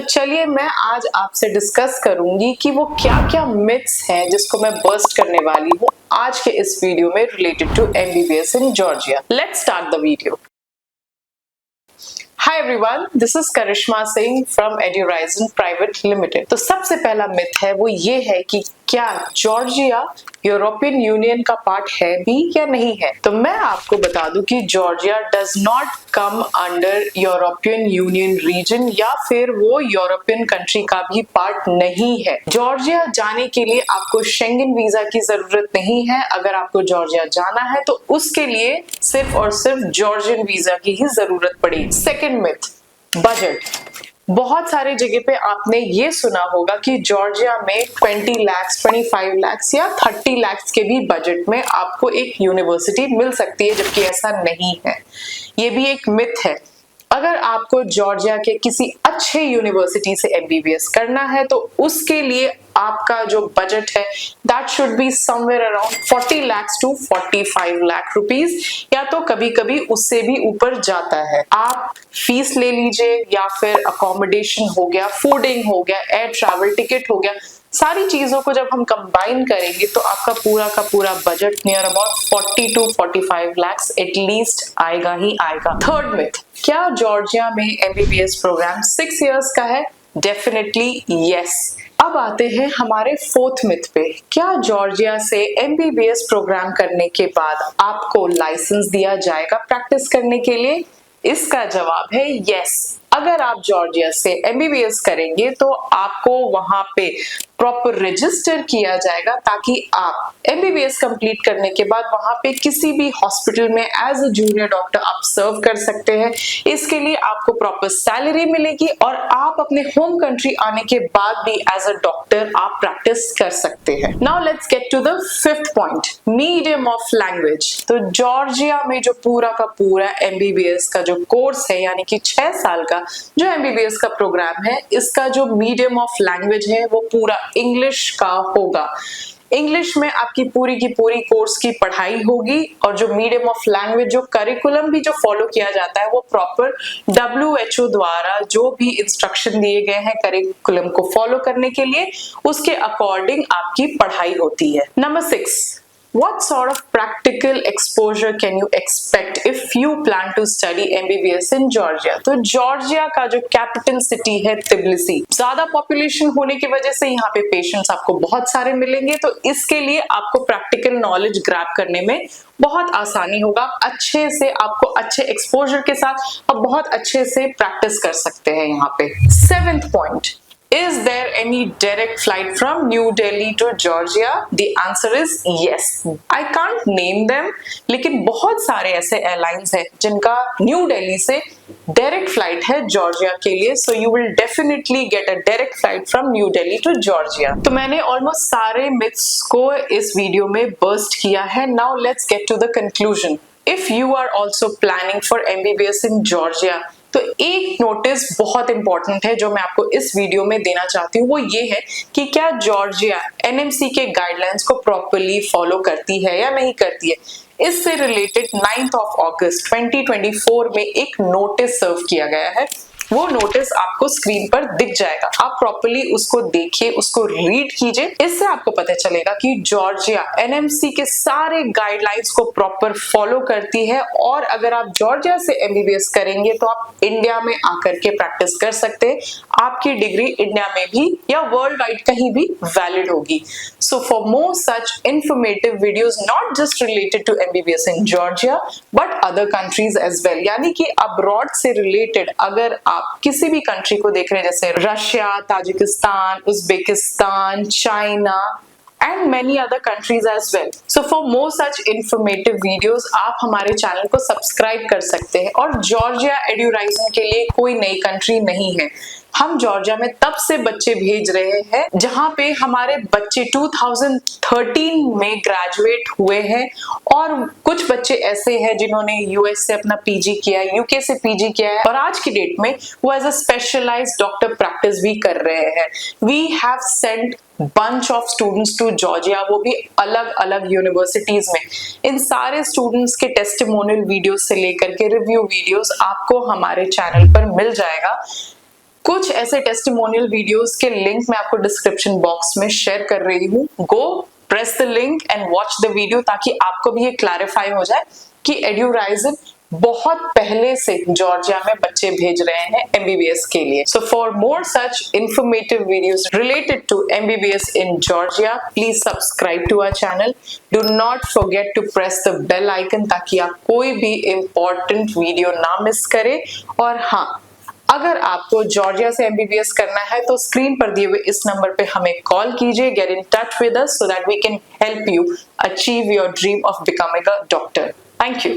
चलिए मैं आज आपसे डिस्कस करूंगी कि वो क्या क्या मिथ्स हैं जिसको मैं बर्स्ट करने वाली हूँ आज के इस वीडियो में related to MBBS in Georgia. Let's start the video. Hi everyone, this is Karishma Singh from Eduraizen private limited. तो सबसे पहला मिथ है वो ये है कि क्या जॉर्जिया यूरोपियन यूनियन का पार्ट है भी या नहीं है। तो मैं आपको बता दूं कि Georgia does not come under European Union region या फिर वो यूरोपियन कंट्री का भी पार्ट नहीं है। जॉर्जिया जाने के लिए आपको शेंगन वीजा की जरूरत नहीं है। अगर आपको जॉर्जिया जाना है तो उसके लिए सिर्फ और सिर्फ जॉर्जियन वीजा की ही जरूरत पड़ेगी। Second myth, budget. बहुत सारे जगह पे आपने ये सुना होगा कि जॉर्जिया में 20 लाख, 25 लाख या 30 लाख के भी बजट में आपको एक यूनिवर्सिटी मिल सकती है, जबकि ऐसा नहीं है। ये भी एक मिथ है। अगर आपको जॉर्जिया के किसी अच्छे यूनिवर्सिटी से एमबीबीएस करना है तो उसके लिए आपका जो बजट है that should be somewhere around 40 lakh to 45 lakh rupees, या तो कभी कभी उससे भी ऊपर जाता है। आप फीस ले लीजिए या फिर अकोमोडेशन हो गया, फूडिंग हो गया, एयर ट्रैवल टिकट हो गया, सारी चीजों को जब हम कंबाइन करेंगे तो आपका पूरा का पूरा budget near about 40 to 45 lakh at least आएगा ही आएगा। थर्ड मिथ, क्या जॉर्जिया में एमबीबीएस प्रोग्राम 6 इयर्स का है? Definitely yes. अब आते हैं हमारे फोर्थ मिथ पे, क्या जॉर्जिया से एमबीबीएस प्रोग्राम करने के बाद आपको लाइसेंस दिया जाएगा प्रैक्टिस करने के लिए? इसका जवाब है यस। अगर आप जॉर्जिया से एमबीबीएस करेंगे तो आपको वहां पे प्रॉपर रजिस्टर किया जाएगा ताकि आप एमबीबीएस कंप्लीट करने के बाद वहां पे किसी भी हॉस्पिटल में एज अ जूनियर डॉक्टर आप सर्व कर सकते हैं। इसके लिए आपको प्रॉपर सैलरी मिलेगी और आप अपने होम कंट्री आने के बाद भी एज अ डॉक्टर आप प्रैक्टिस कर सकते हैं। Now let's get to the fifth point, medium of language. तो जॉर्जिया में जो पूरा का पूरा एमबीबीएस का जो कोर्स है, यानी कि 6 साल का जो एमबीबीएस का प्रोग्राम है, इसका जो मीडियम ऑफ लैंग्वेज है वो पूरा इंग्लिश का होगा। इंग्लिश में आपकी पूरी की पूरी कोर्स की पढ़ाई होगी और जो मीडियम ऑफ लैंग्वेज जो करिकुलम भी जो फॉलो किया जाता है वो प्रॉपर WHO द्वारा जो भी इंस्ट्रक्शन दिए गए हैं करिकुलम को फॉलो करने के लिए, उसके अकॉर्डिंग आपकी पढ़ाई होती है। Number 6, what sort of practical exposure can you expect if you plan to study MBBS in Georgia? तो जॉर्जिया का जो कैपिटल सिटी है तिबिलिसी, ज्यादा पॉपुलेशन होने की वजह से यहाँ पे पेशेंट्स आपको बहुत सारे मिलेंगे, तो इसके लिए आपको प्रैक्टिकल नॉलेज ग्रैब करने में बहुत आसानी होगा। अच्छे से आपको अच्छे एक्सपोजर के साथ आप बहुत अच्छे से प्रैक्टिस कर सकते हैं यहाँ पे। 7th point, is there any direct flight from New Delhi to Georgia? The answer is yes. I can't name them, लेकिन बहुत सारे ऐसे एयरलाइंस हैं जिनका न्यू दिल्ली से डायरेक्ट फ्लाइट है जॉर्जिया के लिए, so you will definitely get a direct flight from New Delhi to Georgia. तो मैंने ऑलमोस्ट सारे मिथ्स को इस वीडियो में बर्स्ट किया है। Now let's get to the conclusion. If you are also planning for MBBS in Georgia, तो एक नोटिस बहुत इंपॉर्टेंट है जो मैं आपको इस वीडियो में देना चाहती हूँ, वो ये है कि क्या जॉर्जिया एनएमसी के गाइडलाइंस को प्रॉपर्ली फॉलो करती है या नहीं करती है। इससे रिलेटेड 9 अगस्त 2024 में एक नोटिस सर्व किया गया है। वो नोटिस आपको स्क्रीन पर दिख जाएगा, आप प्रॉपर्ली उसको देखिए, उसको रीड कीजिए। इससे आपको पता चलेगा कि जॉर्जिया एनएमसी के सारे गाइडलाइंस को प्रॉपर फॉलो करती है और अगर आप जॉर्जिया से एमबीबीएस करेंगे तो आप इंडिया में आकर के प्रैक्टिस कर सकते हैं। आपकी डिग्री इंडिया में भी या वर्ल्ड वाइड कहीं भी वैलिड होगी। So for more such informative videos not just related to MBBS in Georgia but other countries as well, यानी कि अब्रॉड से रिलेटेड अगर आप किसी भी कंट्री को देख रहे हैं जैसे Russia, Tajikistan, Uzbekistan, China and many other countries as well. So for more such informative videos आप हमारे चैनल को सब्सक्राइब कर सकते हैं। और जॉर्जिया एड्यूराइजन के लिए कोई नई कंट्री नहीं है। हम जॉर्जिया में तब से बच्चे भेज रहे हैं जहां पे हमारे बच्चे 2013 में ग्रेजुएट हुए हैं और कुछ बच्चे ऐसे हैं जिन्होंने यूएस से अपना पीजी किया है, यूके से पीजी किया है और आज की डेट में वो as a specialized doctor practice भी कर रहे हैं। We have sent bunch of students to Georgia, वो भी अलग अलग यूनिवर्सिटीज में। इन सारे स्टूडेंट्स के टेस्टिमोनियल वीडियोस से लेकर के रिव्यू वीडियोस आपको हमारे चैनल पर मिल जाएगा। कुछ ऐसे टेस्टिमोनियल वीडियोस के लिंक मैं आपको डिस्क्रिप्शन बॉक्स में शेयर कर रही हूँ। Go press the link and watch the video ताकि आपको भी ये क्लैरिफाई हो जाए कि एड्यूराइजन बहुत पहले से जॉर्जिया में बच्चे भेज रहे हैं MBBS के लिए। So for more such informative videos related to MBBS in Georgia, please subscribe to our channel. Do not forget to press the bell icon ताकि आप कोई भी इंपॉर्टेंट वीडियो ना मिस करें। और हाँ, अगर आपको जॉर्जिया से MBBS करना है तो स्क्रीन पर दिए हुए इस नंबर पे हमें कॉल कीजिए। Get in touch with us so that we can help you achieve your dream of becoming a doctor. Thank you.